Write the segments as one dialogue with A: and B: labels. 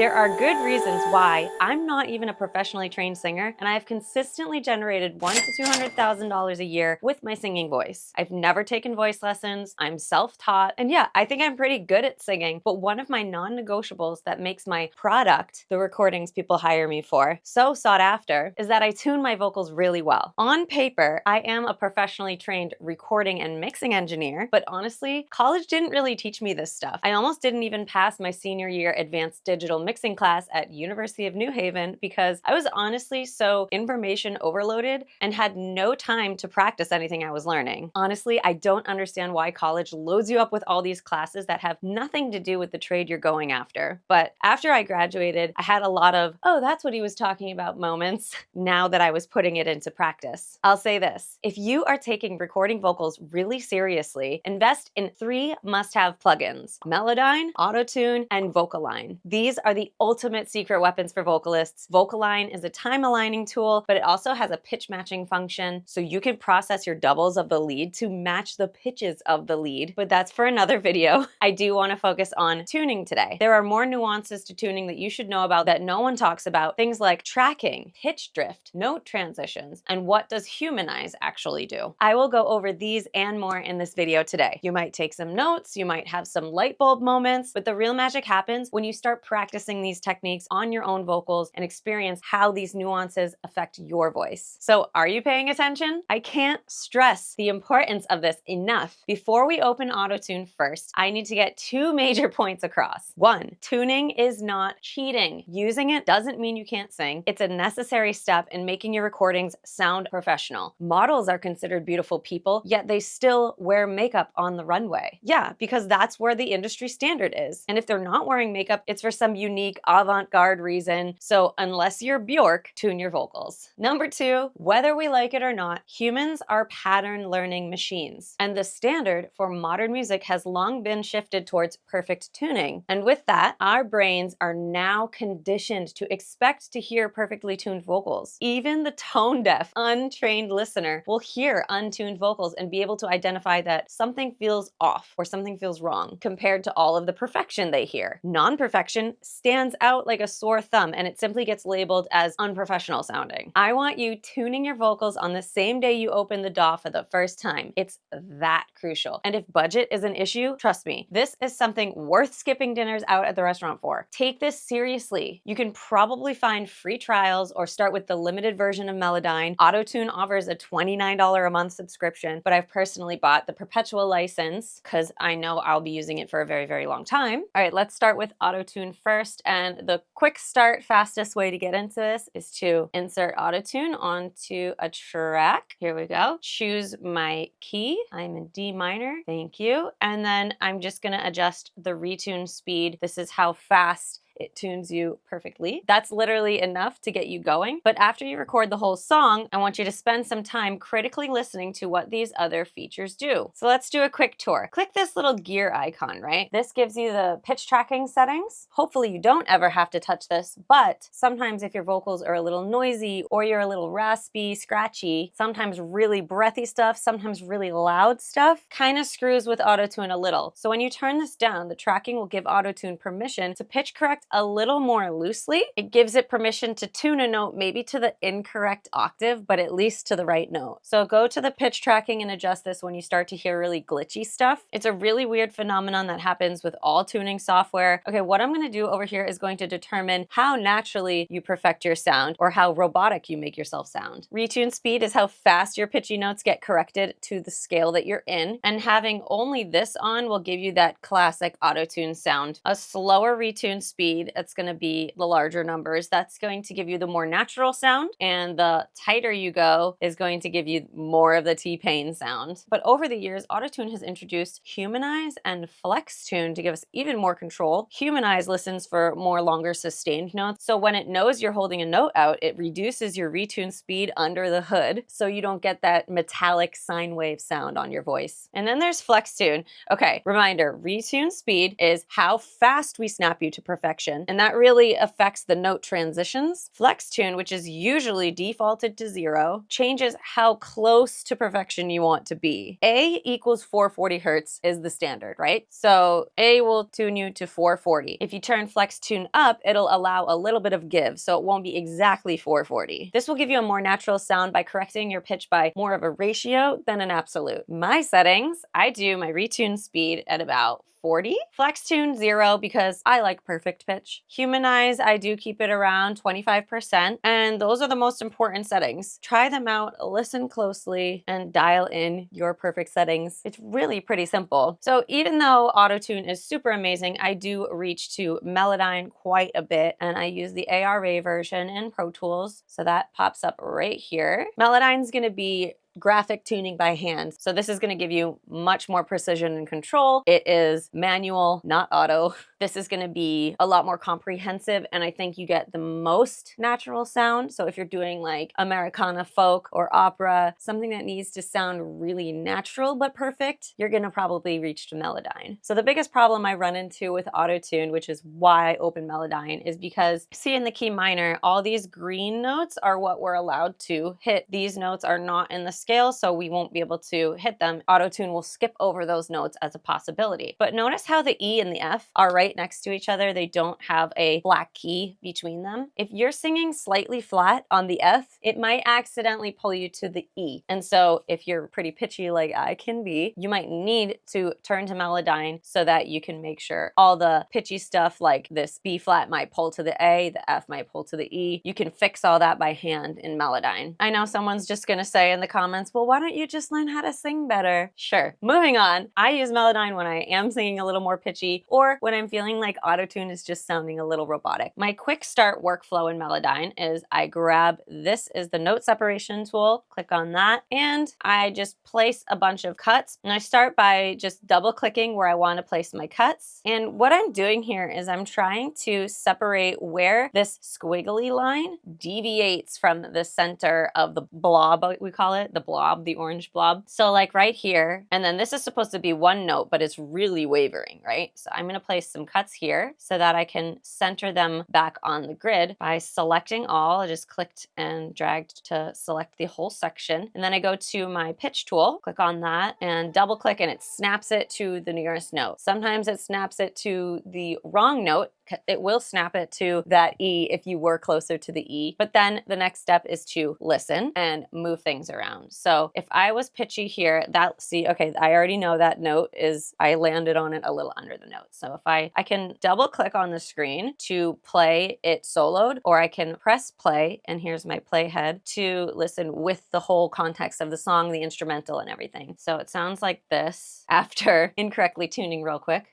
A: There are good reasons why I'm not even a professionally trained singer, and I have consistently generated $100,000 to $200,000 a year with my singing voice. I've never taken voice lessons, I'm self-taught, and yeah, I think I'm pretty good at singing, but one of my non-negotiables that makes my product, the recordings people hire me for, so sought after, is that I tune my vocals really well. On paper, I am a professionally trained recording and mixing engineer, but honestly, college didn't really teach me this stuff. I almost didn't even pass my senior year advanced digital mixing class at University of New Haven because I was honestly so information overloaded and had no time to practice anything I was learning. Honestly, I don't understand why college loads you up with all these classes that have nothing to do with the trade you're going after. But after I graduated, I had a lot of, oh, that's what he was talking about moments now that I was putting it into practice. I'll say this, if you are taking recording vocals really seriously, invest in 3 must-have plugins: Melodyne, Autotune, and Vocaline. These are the ultimate secret weapons for vocalists. Vocaline is a time aligning tool, but it also has a pitch matching function, so you can process your doubles of the lead to match the pitches of the lead, but that's for another video. I do want to focus on tuning today. There are more nuances to tuning that you should know about that no one talks about, things like tracking, pitch drift, note transitions, and what does humanize actually do. I will go over these and more in this video today. You might take some notes, you might have some light bulb moments, but the real magic happens when you start practicing these techniques on your own vocals and experience how these nuances affect your voice. So are you paying attention? I can't stress the importance of this enough. Before we open Autotune first, I need to get 2 major points across. 1, tuning is not cheating. Using it doesn't mean you can't sing. It's a necessary step in making your recordings sound professional. Models are considered beautiful people, yet they still wear makeup on the runway. Yeah, because that's where the industry standard is. And if they're not wearing makeup, it's for some unique avant-garde reason. So unless you're Bjork, tune your vocals. Number 2, whether we like it or not, humans are pattern learning machines. And the standard for modern music has long been shifted towards perfect tuning. And with that, our brains are now conditioned to expect to hear perfectly tuned vocals. Even the tone deaf, untrained listener will hear untuned vocals and be able to identify that something feels off or something feels wrong compared to all of the perfection they hear. Non-perfection stands out like a sore thumb and it simply gets labeled as unprofessional sounding. I want you tuning your vocals on the same day you open the DAW for the first time. It's that crucial. And if budget is an issue, trust me, this is something worth skipping dinners out at the restaurant for. Take this seriously. You can probably find free trials or start with the limited version of Melodyne. Autotune offers a $29 a month subscription, but I've personally bought the perpetual license because I know I'll be using it for a very, very long time. All right, let's start with Autotune first. And the quick start, fastest way to get into this is to insert Autotune onto a track. Here we go. Choose my key. I'm in D minor. Thank you. And then I'm just going to adjust the retune speed. This is how fast it tunes you perfectly. That's literally enough to get you going. But after you record the whole song, I want you to spend some time critically listening to what these other features do. So let's do a quick tour. Click this little gear icon, right? This gives you the pitch tracking settings. Hopefully you don't ever have to touch this, but sometimes if your vocals are a little noisy or you're a little raspy, scratchy, sometimes really breathy stuff, sometimes really loud stuff, kind of screws with Autotune a little. So when you turn this down, the tracking will give Autotune permission to pitch correct a little more loosely. It gives it permission to tune a note maybe to the incorrect octave, but at least to the right note. So go to the pitch tracking and adjust this when you start to hear really glitchy stuff. It's a really weird phenomenon that happens with all tuning software. Okay, what I'm gonna do over here is going to determine how naturally you perfect your sound or how robotic you make yourself sound. Retune speed is how fast your pitchy notes get corrected to the scale that you're in, and having only this on will give you that classic Autotune sound. A slower retune speed, it's going to be the larger numbers. That's going to give you the more natural sound, and the tighter you go is going to give you more of the T-Pain sound. But over the years, Autotune has introduced Humanize and Flex Tune to give us even more control. Humanize listens for more longer sustained notes, so when it knows you're holding a note out, it reduces your retune speed under the hood, so you don't get that metallic sine wave sound on your voice. And then there's Flex Tune. Okay, reminder, retune speed is how fast we snap you to perfection perfection, and that really affects the note transitions. Flex tune, which is usually defaulted to 0, changes how close to perfection you want to be. A equals 440 hertz is the standard, right? So A will tune you to 440. If you turn flex tune up, it'll allow a little bit of give, so it won't be exactly 440. This will give you a more natural sound by correcting your pitch by more of a ratio than an absolute. My settings, I do my retune speed at about 40. Flex tune 0 because I like perfect pitch. Humanize, I do keep it around 25%, and those are the most important settings. Try them out, listen closely, and dial in your perfect settings. It's really pretty simple. So even though Autotune is super amazing, I do reach to Melodyne quite a bit, and I use the ARA version in Pro Tools, so that pops up right here. Melodyne's gonna be graphic tuning by hand. So this is going to give you much more precision and control. It is manual, not auto. This is going to be a lot more comprehensive, and I think you get the most natural sound. So if you're doing like Americana folk or opera, something that needs to sound really natural but perfect, you're going to probably reach to Melodyne. So the biggest problem I run into with Autotune, which is why I open Melodyne, is because see in the key minor, all these green notes are what we're allowed to hit. These notes are not in the scale, so we won't be able to hit them. Autotune will skip over those notes as a possibility. But notice how the E and the F are right next to each other. They don't have a black key between them. If you're singing slightly flat on the F, it might accidentally pull you to the E. And so if you're pretty pitchy like I can be, you might need to turn to Melodyne so that you can make sure all the pitchy stuff like this B flat might pull to the A, the F might pull to the E. You can fix all that by hand in Melodyne. I know someone's just gonna say in the comments, well, why don't you just learn how to sing better? Sure. Moving on. I use Melodyne when I am singing a little more pitchy or when I'm feeling like Autotune is just sounding a little robotic. My quick start workflow in Melodyne is I grab, this is the note separation tool, click on that, and I just place a bunch of cuts. And I start by just double clicking where I want to place my cuts. And what I'm doing here is I'm trying to separate where this squiggly line deviates from the center of the blob, we call it, the blob, the orange blob. So like right here, and then this is supposed to be one note, but it's really wavering, right? So I'm gonna place some cuts here so that I can center them back on the grid by selecting all. I just clicked and dragged to select the whole section. And then I go to my pitch tool, click on that and double click and it snaps it to the nearest note. Sometimes it snaps it to the wrong note. It will snap it to that E if you were closer to the E. But then the next step is to listen and move things around. So if I was pitchy here, okay, I already know that note is, I landed on it a little under the note. So if I can double click on the screen to play it soloed, or I can press play, and here's my playhead, to listen with the whole context of the song, the instrumental and everything. So it sounds like this after incorrectly tuning real quick.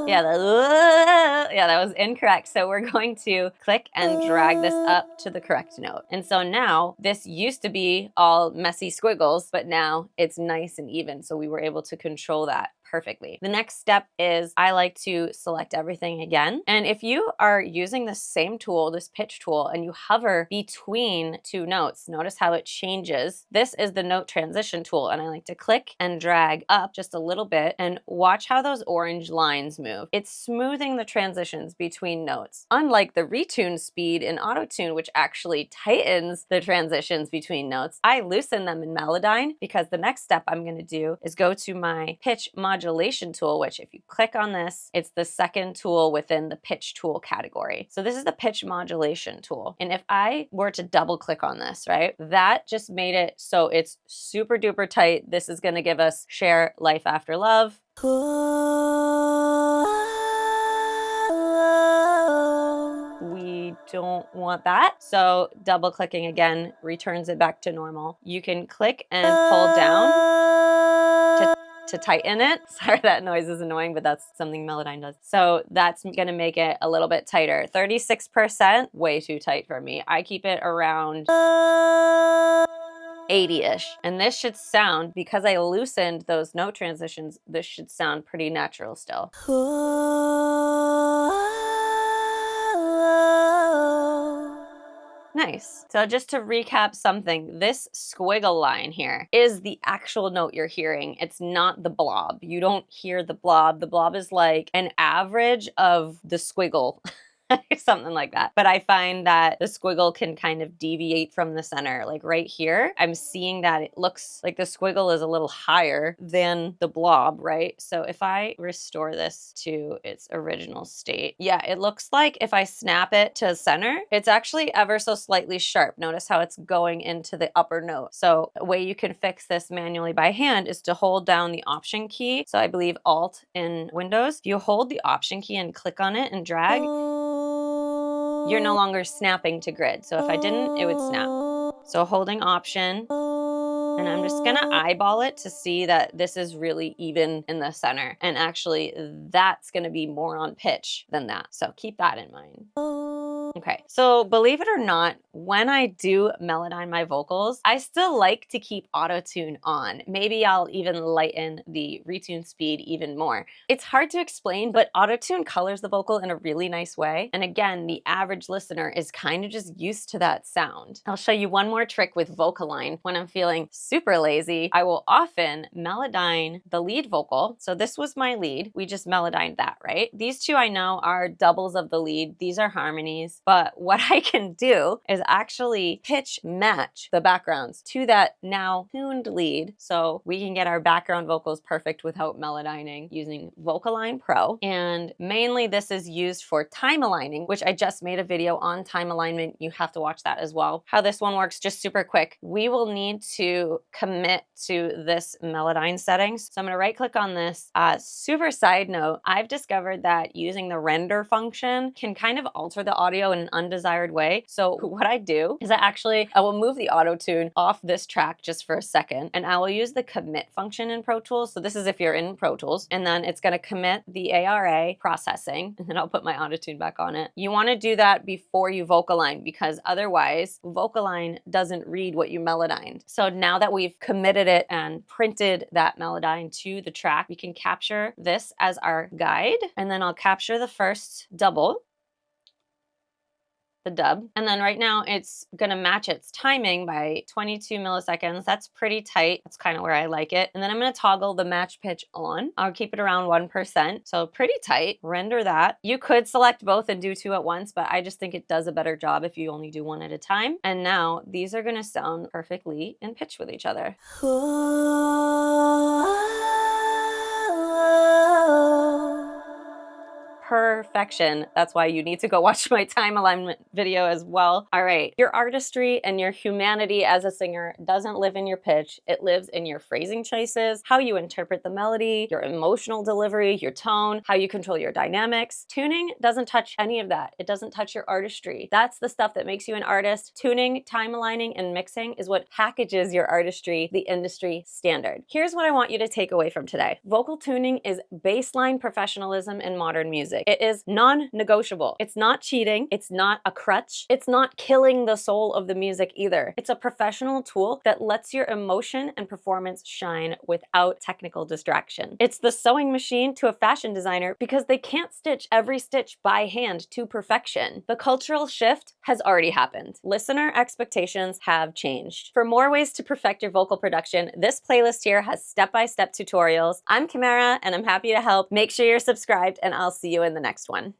A: Yeah, that was incorrect. So we're going to click and drag this up to the correct note. And so now this used to be all messy squiggles, but now it's nice and even. So we were able to control that perfectly. The next step is I like to select everything again. And if you are using the same tool, this pitch tool, and you hover between two notes, notice how it changes. This is the note transition tool, and I like to click and drag up just a little bit and watch how those orange lines move. It's smoothing the transitions between notes. Unlike the retune speed in Autotune, which actually tightens the transitions between notes, I loosen them in Melodyne because the next step I'm going to do is go to my pitch modulation tool, which if you click on this, it's the second tool within the pitch tool category. So this is the pitch modulation tool. And if I were to double click on this, right, that just made it so it's super duper tight. This is going to give us Share Life After Love. We don't want that. So double clicking again returns it back to normal. You can click and pull down to tighten it. Sorry, that noise is annoying, but that's something Melodyne does. So that's gonna make it a little bit tighter. 36%, way too tight for me. I keep it around 80-ish. And this should sound, because I loosened those note transitions, this should sound pretty natural still. Nice. So just to recap something, this squiggle line here is the actual note you're hearing. It's not the blob. You don't hear the blob. The blob is like an average of the squiggle. Something like that. But I find that the squiggle can kind of deviate from the center. Like right here, I'm seeing that it looks like the squiggle is a little higher than the blob, right? So if I restore this to its original state, yeah, it looks like if I snap it to center, it's actually ever so slightly sharp. Notice how it's going into the upper note. So a way you can fix this manually by hand is to hold down the Option key. So I believe Alt in Windows. If you hold the Option key and click on it and drag, you're no longer snapping to grid. So if I didn't, it would snap. So holding Option, and I'm just gonna eyeball it to see that this is really even in the center. And actually that's gonna be more on pitch than that. So keep that in mind. Okay, so believe it or not, when I do Melodyne my vocals, I still like to keep Autotune on. Maybe I'll even lighten the retune speed even more. It's hard to explain, but Autotune colors the vocal in a really nice way. And again, the average listener is kind of just used to that sound. I'll show you one more trick with Vocaline. When I'm feeling super lazy, I will often Melodyne the lead vocal. So this was my lead. We just Melodyned that, right? These two I know are doubles of the lead. These are harmonies. But what I can do is actually pitch match the backgrounds to that now tuned lead, so we can get our background vocals perfect without melodyning using Vocaline Pro. And mainly this is used for time aligning, which I just made a video on time alignment. You have to watch that as well. How this one works, just super quick. We will need to commit to this Melodyne settings. So I'm gonna right click on this. Super side note, I've discovered that using the render function can kind of alter the audio in an undesired way. So what I do is I will move the auto tune off this track just for a second, and I will use the commit function in Pro Tools. So this is if you're in Pro Tools, and then it's going to commit the ARA processing, and then I'll put my auto tune back on it. You want to do that before you Vocaline, because otherwise Vocaline doesn't read what you melodyned. So now that we've committed it and printed that Melodyne to the track, we can capture this as our guide, and then I'll capture the first double, the dub. And then right now it's gonna match its timing by 22 milliseconds. That's pretty tight. That's kind of where I like it. And then I'm gonna toggle the match pitch on. I'll keep it around 1%. So pretty tight. Render that. You could select both and do two at once, but I just think it does a better job if you only do one at a time. And now these are gonna sound perfectly in pitch with each other. Perfection. That's why you need to go watch my time alignment video as well. All right, your artistry and your humanity as a singer doesn't live in your pitch. It lives in your phrasing choices, how you interpret the melody, your emotional delivery, your tone, how you control your dynamics. Tuning doesn't touch any of that. It doesn't touch your artistry. That's the stuff that makes you an artist. Tuning, time aligning, and mixing is what packages your artistry, the industry standard. Here's what I want you to take away from today. Vocal tuning is baseline professionalism in modern music. It is non-negotiable. It's not cheating. It's not a crutch. It's not killing the soul of the music either. It's a professional tool that lets your emotion and performance shine without technical distraction. It's the sewing machine to a fashion designer because they can't stitch every stitch by hand to perfection. The cultural shift has already happened. Listener expectations have changed. For more ways to perfect your vocal production, this playlist here has step-by-step tutorials. I'm Kimera, and I'm happy to help. Make sure you're subscribed, and I'll see you in the next one.